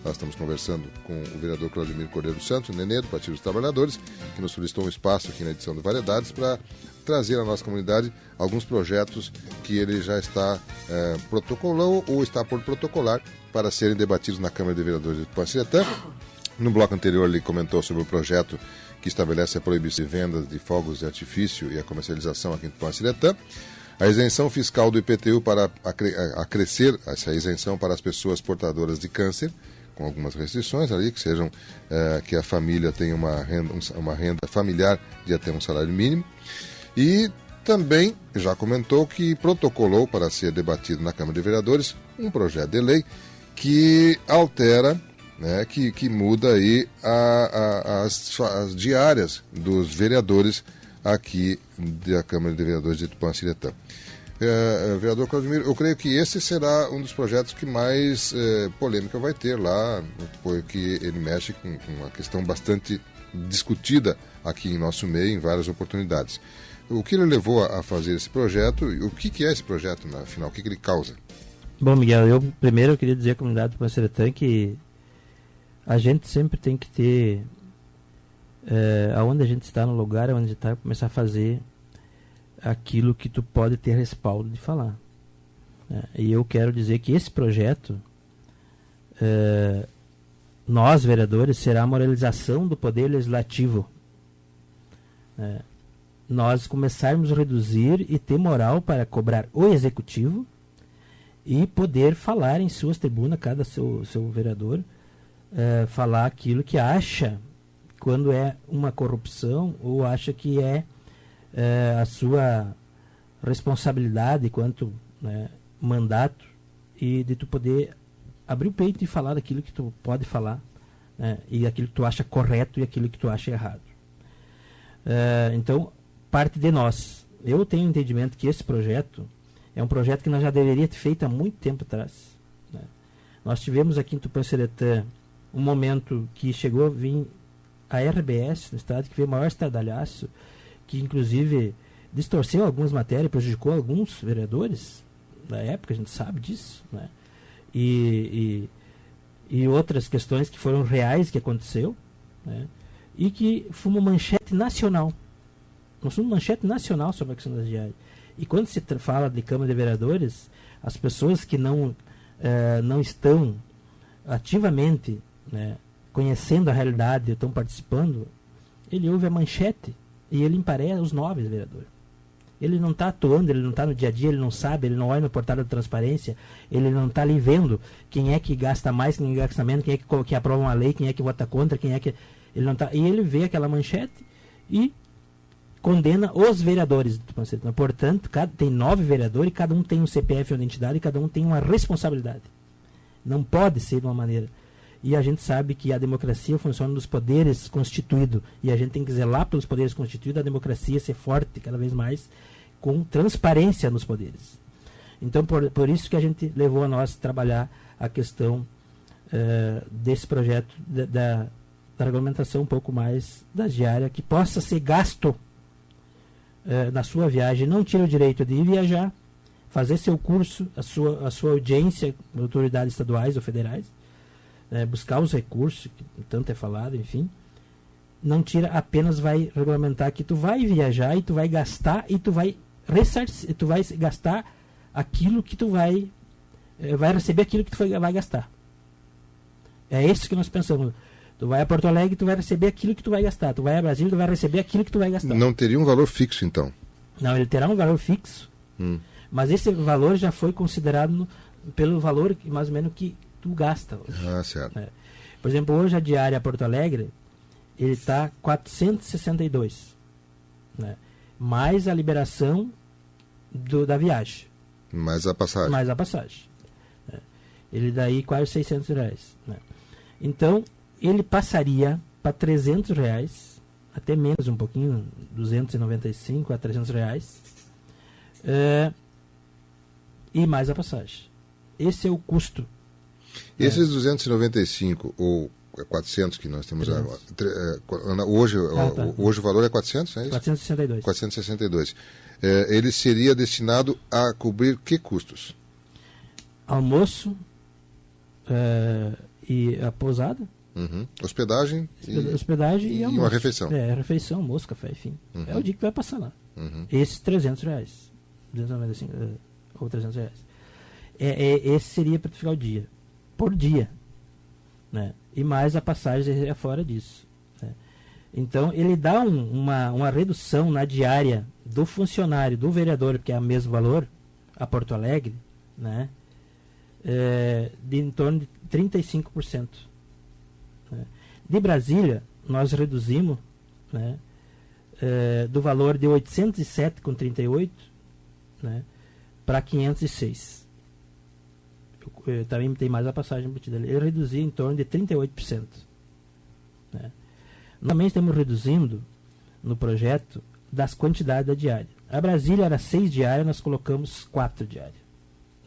Nós estamos conversando com o vereador Claudemir Cordeiro Santos, o Nenê, do Partido dos Trabalhadores, que nos solicitou um espaço aqui na edição do Variedades para trazer à nossa comunidade alguns projetos que ele já está protocolou ou está por protocolar para serem debatidos na Câmara de Vereadores de Tupã-Siretã. No bloco anterior ele comentou sobre o projeto que estabelece a proibição de vendas de fogos de artifício e a comercialização aqui em Tupã-Siretã. A isenção fiscal do IPTU para acrescer essa isenção para as pessoas portadoras de câncer, com algumas restrições ali, que sejam que a família tenha uma renda familiar de até um salário mínimo. E também já comentou que protocolou para ser debatido na Câmara de Vereadores um projeto de lei que altera, né, que muda aí as diárias dos vereadores aqui da Câmara de Vereadores de Tupã-Siretã. Vereador Claudemir, eu creio que esse será um dos projetos que mais polêmica vai ter lá, porque ele mexe com uma questão bastante discutida aqui em nosso meio, em várias oportunidades. O que ele levou a fazer esse projeto e o que é esse projeto, afinal, o que ele causa? Bom, Miguel, primeiro eu queria dizer à comunidade do Tupã-Siretã que a gente sempre tem que ter, aonde a gente está no lugar, onde a gente está, começar a fazer aquilo que tu pode ter respaldo de falar. E eu quero dizer que esse projeto, nós vereadores, será a moralização do poder legislativo. Nós começarmos a reduzir e ter moral para cobrar o executivo e poder falar em suas tribunas, cada seu vereador, falar aquilo que acha quando é uma corrupção ou acha que é a sua responsabilidade quanto mandato, e de tu poder abrir o peito e falar daquilo que tu pode falar, e aquilo que tu acha correto e aquilo que tu acha errado. Então, parte de nós. Eu tenho entendimento que esse projeto é um projeto que nós já deveríamos ter feito há muito tempo atrás. Nós tivemos aqui em Tupã-Siretã um momento que chegou a vir a RBS no estado, que veio o maior estardalhaço, que inclusive distorceu algumas matérias, prejudicou alguns vereadores da época, a gente sabe disso, e outras questões que foram reais que aconteceu, e que foi uma manchete nacional. Nós somos manchete nacional sobre a questão das diárias. E quando se fala de Câmara de Vereadores, as pessoas que não estão ativamente conhecendo a realidade, estão participando, ele ouve a manchete e ele emparelha os novos vereadores. Ele não está atuando, ele não está no dia a dia, ele não sabe, ele não olha no portal da transparência, ele não está ali vendo quem é que gasta mais, quem gasta menos, quem é que aprova uma lei, quem é que vota contra, quem é que... Ele não tá, e ele vê aquela manchete e condena os vereadores do Tupã-Siretã. Portanto, tem 9 vereadores, e cada um tem um CPF, uma identidade, e cada um tem uma responsabilidade. Não pode ser de uma maneira. E a gente sabe que a democracia funciona nos poderes constituídos, e a gente tem que zelar pelos poderes constituídos, a democracia ser forte cada vez mais, com transparência nos poderes. Então, por isso que a gente levou a nós trabalhar a questão desse projeto, da regulamentação um pouco mais da diária, que possa ser gasto na sua viagem. Não tira o direito de ir viajar, fazer seu curso, a sua audiência com autoridades estaduais ou federais, buscar os recursos, que tanto é falado, enfim. Não tira, apenas vai regulamentar que tu vai viajar e tu vai gastar e tu vai ressarcir, tu vai gastar aquilo que tu vai receber aquilo que tu vai gastar. É isso que nós pensamos. Tu vai a Porto Alegre, tu vai receber aquilo que tu vai gastar. Tu vai a Brasília, tu vai receber aquilo que tu vai gastar. Não teria um valor fixo, então? Não, ele terá um valor fixo, mas esse valor já foi considerado pelo valor mais ou menos que tu gasta hoje. Ah, certo. Por exemplo, hoje a diária a Porto Alegre, ele está 462, mais a liberação da viagem. Mais a passagem. Mais a passagem. Ele daí quase R$600. Então, ele passaria para R$300, até menos um pouquinho, 295 a R$300, e mais a passagem. Esse é o custo. Esses 295 ou 400 que nós temos agora, hoje o valor é 400, é isso? 462. 462. Ele seria destinado a cobrir que custos? Almoço e a pousada. Hospedagem e uma refeição. Refeição, almoço, café, enfim. É o dia que tu vai passar lá. Esses R$300. 295 ou R$300. Esse seria para tu ficar o dia. Por dia. Né? E mais a passagem é fora disso. Né? Então, ele dá uma redução na diária do funcionário, do vereador, que é o mesmo valor, a Porto Alegre, né? De em torno de 35%. Né? De Brasília, nós reduzimos, né, do valor de 807,38, né, para 506. Também tem mais a passagem embutida ali. Ele reduzia em torno de 38%. Né? Normalmente estamos reduzindo no projeto das quantidades da diária. A Brasília era 6 diárias, nós colocamos 4 diárias,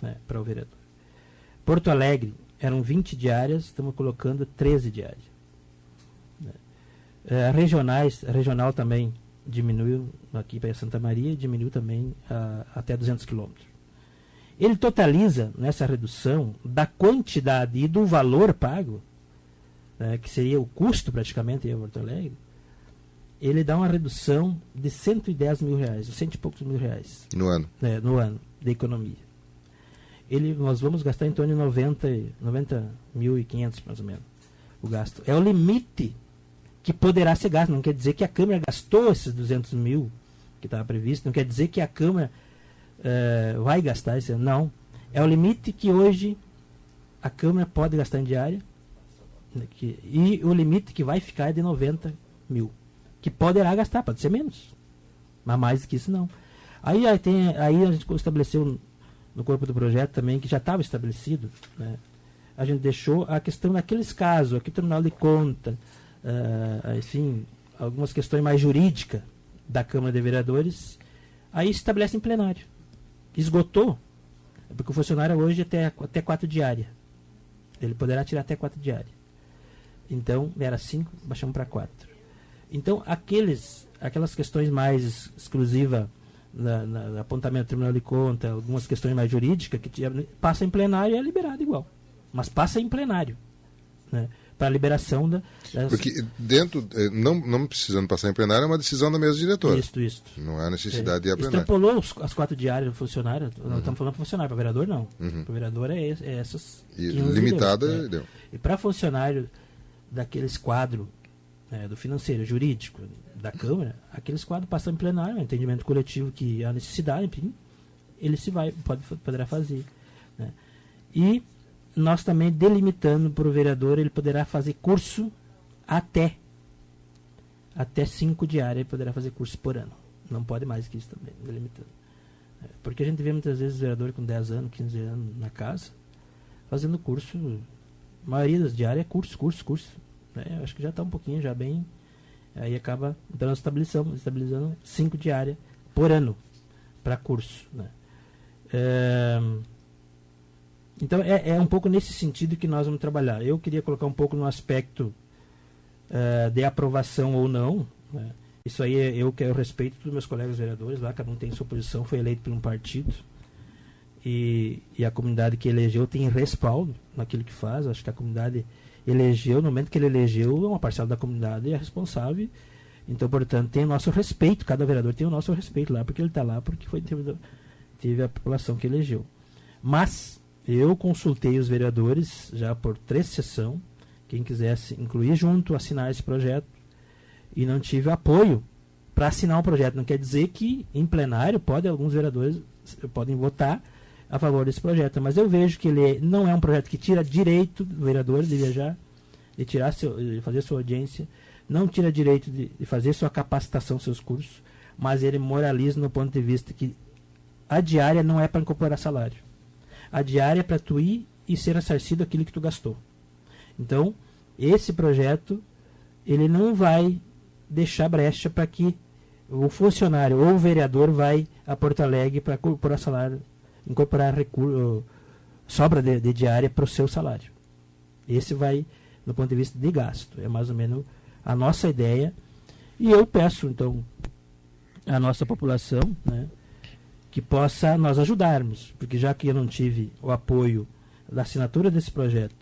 né, para o vereador. Porto Alegre eram 20 diárias, estamos colocando 13 diárias. Né? A regional também diminuiu aqui para Santa Maria, diminuiu também até 200 quilômetros. Ele totaliza nessa redução da quantidade e do valor pago, né, que seria o custo praticamente em Porto Alegre, ele dá uma redução de R$110 mil, 100 e poucos mil reais. No ano. No ano, de economia. Nós vamos gastar em torno de 90.500 mais ou menos, o gasto. É o limite que poderá ser gasto. Não quer dizer que a Câmara gastou esses 200 mil que estava previsto, não quer dizer que a Câmara vai gastar esse ano. Não. É o limite que hoje a Câmara pode gastar em diária, e o limite que vai ficar é de 90 mil. Que poderá gastar, pode ser menos. Mas mais do que isso não. Aí a gente estabeleceu no corpo do projeto também, que já estava estabelecido, né? A gente deixou a questão daqueles casos, aqui o Tribunal de Contas, enfim, algumas questões mais jurídicas da Câmara de Vereadores, aí se estabelece em plenário. Esgotou, porque o funcionário hoje até 4 diárias. Ele poderá tirar até 4 diárias. Então, era 5, baixamos para 4. Então, aquelas questões mais exclusivas no apontamento do Tribunal de Contas, algumas questões mais jurídicas, que passa em plenário e é liberado igual. Mas passa em plenário, né, para a liberação das... Porque dentro, não precisando passar em plenário, é uma decisão da mesa diretora. Isso. Não há necessidade de ir a plenário. Extrapolou as 4 diárias do funcionário, nós estamos falando para funcionário, para vereador não. Para vereador é essas... E limitada, deu. E para funcionário daqueles quadros, do financeiro, jurídico, da Câmara, aqueles quadros passam em plenário, entendimento coletivo que há necessidade, enfim, ele poderá fazer. Né? E nós também delimitando para o vereador, ele poderá fazer curso até 5 diárias, ele poderá fazer curso por ano. Não pode mais que isso também, delimitando. Porque a gente vê muitas vezes vereador com 10 anos, 15 anos na casa, fazendo curso, a maioria das diárias é curso. Acho que já está um pouquinho, já bem. Aí acaba, então nós estabilizando 5 diárias por ano para curso. Né? Então é um pouco nesse sentido que nós vamos trabalhar. Eu queria colocar um pouco no aspecto de aprovação ou não. Né? Isso aí eu respeito dos meus colegas vereadores lá, cada um tem sua posição, foi eleito por um partido. E a comunidade que elegeu tem respaldo naquilo que faz. Acho que a comunidade elegeu, no momento que ele elegeu, uma parcela da comunidade é responsável. Então, portanto, tem o nosso respeito, cada vereador tem o nosso respeito lá, porque ele está lá, porque teve a população que elegeu. Mas eu consultei os vereadores já por 3 sessões, quem quisesse incluir junto, assinar esse projeto, e não tive apoio para assinar um projeto. Não quer dizer que em plenário alguns vereadores podem votar a favor desse projeto, mas eu vejo que ele não é um projeto que tira direito do vereador de viajar, de fazer sua audiência, não tira direito de fazer sua capacitação, seus cursos, mas ele moraliza no ponto de vista que a diária não é para incorporar salário. A diária é para tu ir e ser ressarcido aquilo que tu gastou. Então, esse projeto, ele não vai deixar brecha para que o funcionário ou o vereador vai a Porto Alegre para incorporar salário, incorporar sobra de diária para o seu salário. Esse vai, no ponto de vista de gasto, é mais ou menos a nossa ideia. E eu peço, então, à nossa população, né, que possa nós ajudarmos, porque já que eu não tive o apoio da assinatura desse projeto,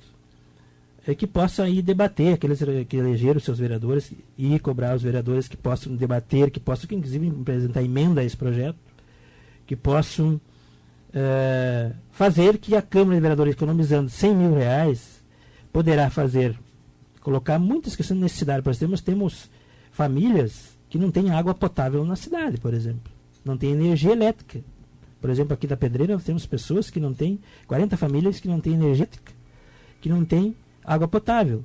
que possa ir debater, aqueles que elegeram os seus vereadores, e cobrar os vereadores que possam debater, que possam, inclusive, apresentar emenda a esse projeto, que possam fazer que a Câmara de Vereadores, economizando R$100 mil, poderá colocar muitas questões de necessidade. Por exemplo, nós temos famílias que não têm água potável na cidade, por exemplo. Não tem energia elétrica. Por exemplo, aqui da Pedreira, nós temos pessoas que não têm, 40 famílias que não têm energia elétrica, que não têm água potável.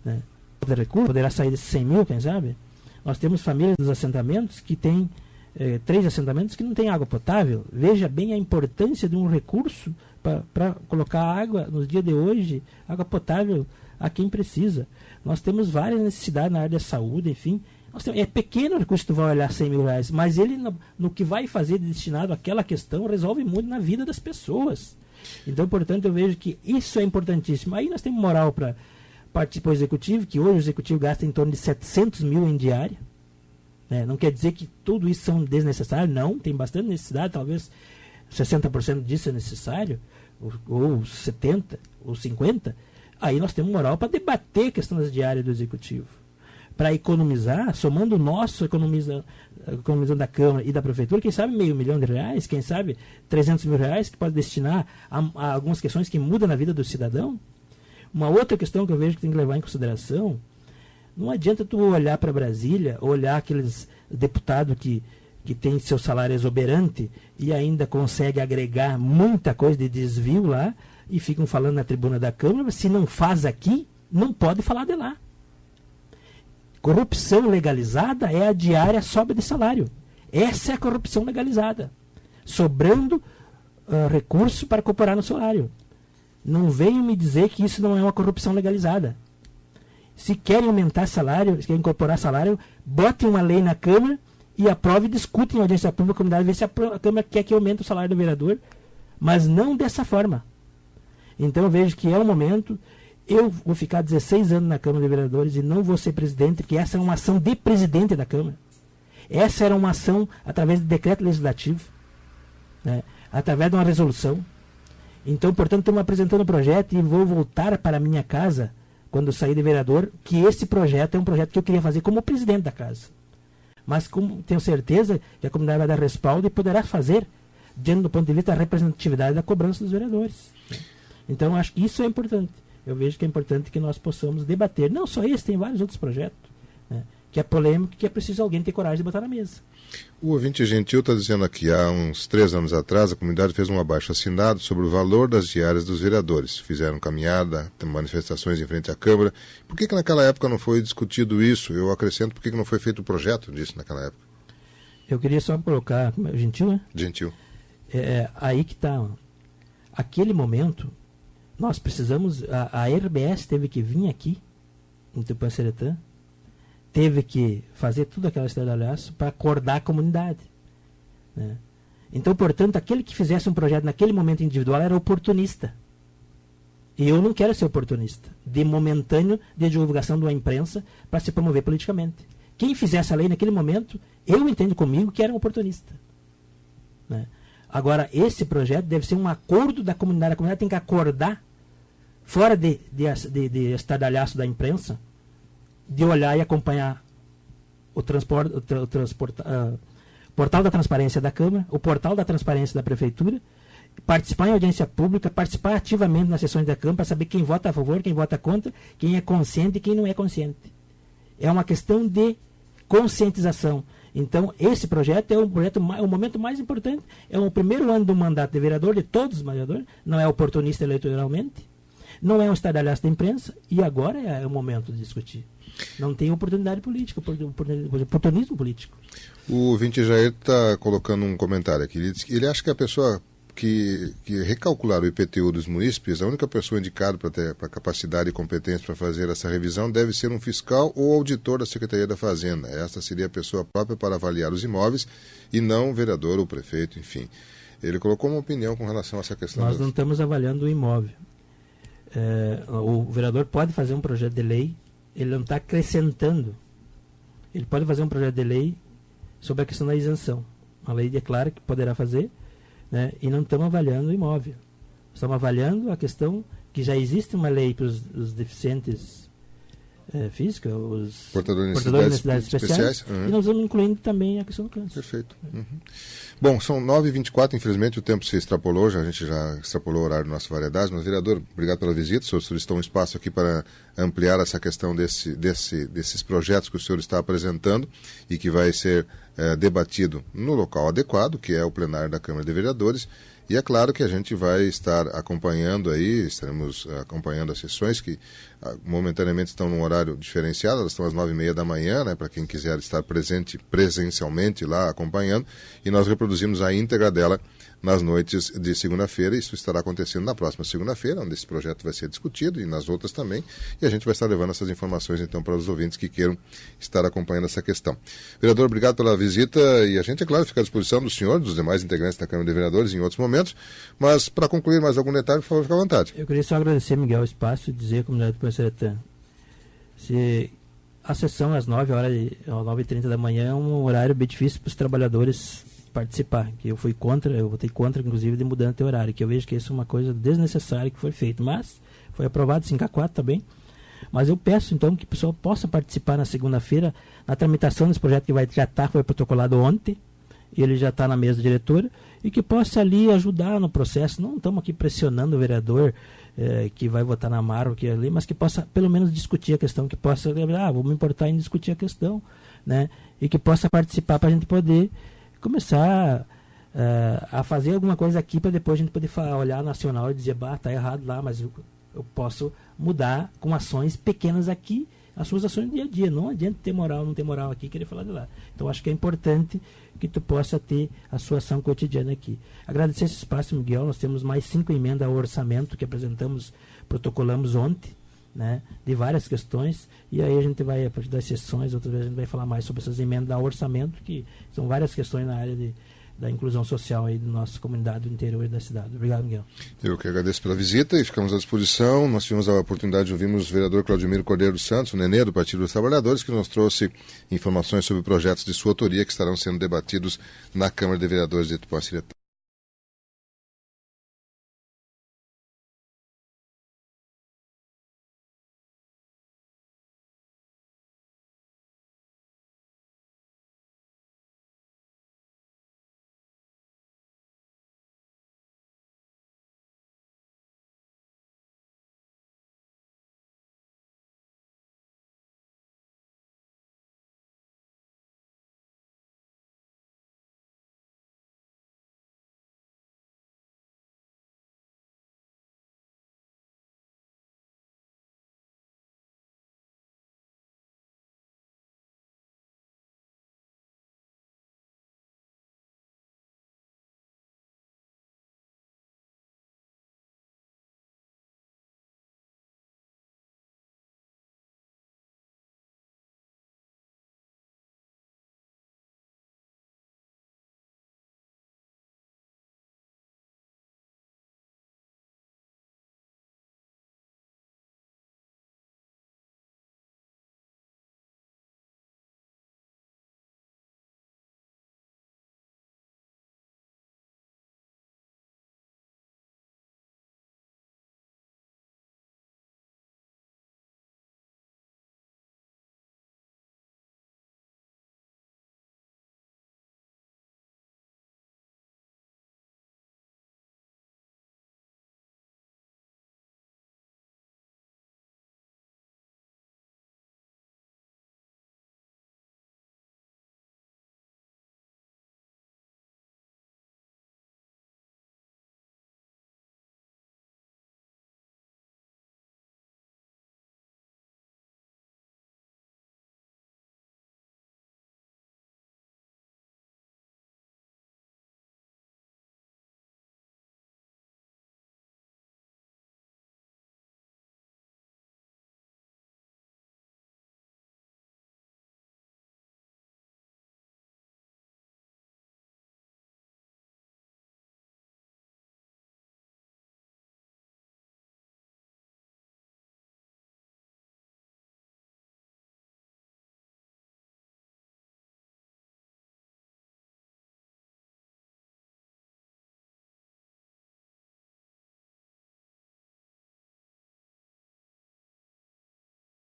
Né? Poderá sair desses 100 mil, quem sabe? Nós temos famílias dos assentamentos que têm 3 assentamentos que não têm água potável. Veja bem a importância de um recurso para colocar água, nos dias de hoje, água potável a quem precisa. Nós temos várias necessidades na área da saúde, enfim. É pequeno o recurso que tu vai olhar R$100 mil, mas ele, no que vai fazer destinado àquela questão, resolve muito na vida das pessoas. Então, portanto, eu vejo que isso é importantíssimo. Aí nós temos moral para participar do executivo, que hoje o executivo gasta em torno de 700 mil em diária. Né? Não quer dizer que tudo isso são desnecessário, não, tem bastante necessidade, talvez 60% disso é necessário, ou 70%, ou 50%. Aí nós temos moral para debater questões diárias do executivo. Para economizar, somando o nosso, economizando da Câmara e da Prefeitura, quem sabe R$500 mil, quem sabe R$300 mil, que pode destinar a algumas questões que mudam na vida do cidadão. Uma outra questão que eu vejo que tem que levar em consideração, não adianta tu olhar para Brasília, ou olhar aqueles deputados que têm seu salário exuberante e ainda consegue agregar muita coisa de desvio lá, e ficam falando na tribuna da Câmara, se não faz aqui, não pode falar de lá. Corrupção legalizada é a diária sobra de salário. Essa é a corrupção legalizada. Sobrando recurso para incorporar no salário. Não venham me dizer que isso não é uma corrupção legalizada. Se querem aumentar salário, se querem incorporar salário, botem uma lei na Câmara e aprovem e discutem em audiência pública, a comunidade, ver se a Câmara quer que aumente o salário do vereador, mas não dessa forma. Então eu vejo que é o momento. Eu vou ficar 16 anos na Câmara de Vereadores e não vou ser presidente, porque essa é uma ação de presidente da Câmara. Essa era uma ação através de decreto legislativo, né, através de uma resolução. Então, portanto, estamos apresentando o projeto e vou voltar para a minha casa, quando eu sair de vereador, que esse projeto é um projeto que eu queria fazer como presidente da casa. Mas como tenho certeza que a comunidade vai dar respaldo e poderá fazer, diante do ponto de vista da representatividade da cobrança dos vereadores. Então, acho que isso é importante. Eu vejo que é importante que nós possamos debater. Não só esse, tem vários outros projetos, né, que é polêmico, que é preciso alguém ter coragem de botar na mesa. O ouvinte gentil está dizendo aqui, há uns 3 anos atrás, a comunidade fez um abaixo-assinado sobre o valor das diárias dos vereadores. Fizeram caminhada, manifestações em frente à Câmara. Por que naquela época não foi discutido isso? Eu acrescento, por que não foi feito o projeto disso naquela época? Eu queria só colocar... Gentil, né? Gentil. Aí que está. Aquele momento... Nós precisamos, a RBS teve que vir aqui, em Tupã-Seretã, teve que fazer tudo aquela estardalhaço para acordar a comunidade. Né? Então, portanto, aquele que fizesse um projeto naquele momento individual era oportunista. E eu não quero ser oportunista, de momentâneo de divulgação de uma imprensa para se promover politicamente. Quem fizesse a lei naquele momento, eu entendo comigo que era um oportunista. Né? Agora, esse projeto deve ser um acordo da comunidade. A comunidade tem que acordar, fora de estardalhaço da imprensa, de olhar e acompanhar o portal da transparência da Câmara, o portal da transparência da Prefeitura, participar em audiência pública, participar ativamente nas sessões da Câmara para saber quem vota a favor, quem vota contra, quem é consciente e quem não é consciente. É uma questão de conscientização. Então, esse projeto é o momento mais importante. É o primeiro ano do mandato de vereador, de todos os vereadores, não é oportunista eleitoralmente, não é um estardalhaço da imprensa, e agora é o momento de discutir. Não tem oportunidade política, oportunismo político. O ouvinte Jair está colocando um comentário aqui. Ele diz que ele acha que a pessoa que recalcular o IPTU dos munícipes, a única pessoa indicada para ter a capacidade e competência para fazer essa revisão deve ser um fiscal ou auditor da Secretaria da Fazenda. Essa seria a pessoa própria para avaliar os imóveis e não o vereador ou o prefeito, enfim. Ele colocou uma opinião com relação a essa questão. Nós não estamos avaliando o imóvel. O vereador pode fazer um projeto de lei, ele não está acrescentando. Ele pode fazer um projeto de lei sobre a questão da isenção. A lei declara que poderá fazer, né, e não estamos avaliando o imóvel. Estamos avaliando a questão que já existe uma lei para os deficientes físicos, os portadores de necessidades especiais. E nós vamos incluindo também a questão do câncer. Perfeito. Bom, são 9h24, infelizmente o tempo se extrapolou, a gente já extrapolou o horário da nossa variedade, mas, vereador, obrigado pela visita, o senhor solicitou um espaço aqui para ampliar essa questão desses projetos que o senhor está apresentando e que vai ser debatido no local adequado, que é o plenário da Câmara de Vereadores. E é claro que a gente vai estar acompanhando aí, estaremos acompanhando as sessões que momentaneamente estão num horário diferenciado, elas estão às 9h30 da manhã, né, para quem quiser estar presente presencialmente lá acompanhando, e nós reproduzimos a íntegra dela nas noites de segunda-feira. Isso estará acontecendo na próxima segunda-feira, onde esse projeto vai ser discutido, e nas outras também, e a gente vai estar levando essas informações então para os ouvintes que queiram estar acompanhando essa questão. Vereador, obrigado pela visita, e a gente, é claro, fica à disposição do senhor, dos demais integrantes da Câmara de Vereadores em outros momentos, mas para concluir mais algum detalhe, por favor, fique à vontade. Eu queria só agradecer, Miguel, o espaço e dizer à comunidade do Poeceretã, se a sessão às 9h30 da manhã é um horário bem difícil para os trabalhadores participar, que eu votei contra, inclusive, de mudança de horário, que eu vejo que isso é uma coisa desnecessária que foi feito, mas foi aprovado 5-4 também, mas eu peço então que o pessoal possa participar na segunda-feira na tramitação desse projeto que foi protocolado ontem, ele já está na mesa diretora, e que possa ali ajudar no processo. Não estamos aqui pressionando o vereador que vai votar na Mara, que ali, mas que possa pelo menos discutir a questão, que possa, vou me importar em discutir a questão, né? E que possa participar para a gente poder começar a fazer alguma coisa aqui, para depois a gente poder olhar nacional e dizer, tá errado lá, mas eu posso mudar com ações pequenas aqui, as suas ações do dia a dia. Não adianta ter moral, não ter moral aqui, querer falar de lá. Então acho que é importante que tu possa ter a sua ação cotidiana aqui. Agradecer esse espaço, Miguel. Nós temos mais 5 emendas ao orçamento que protocolamos ontem, né, de várias questões, e aí a gente vai, a partir das sessões, outras vezes a gente vai falar mais sobre essas emendas ao orçamento, que são várias questões na área da inclusão social aí da nossa comunidade do interior e da cidade. Obrigado, Miguel. Eu que agradeço pela visita e ficamos à disposição. Nós tivemos a oportunidade de ouvirmos o vereador Claudemiro Cordeiro dos Santos, o Nenê, do Partido dos Trabalhadores, que nos trouxe informações sobre projetos de sua autoria que estarão sendo debatidos na Câmara de Vereadores de Tupanciretã.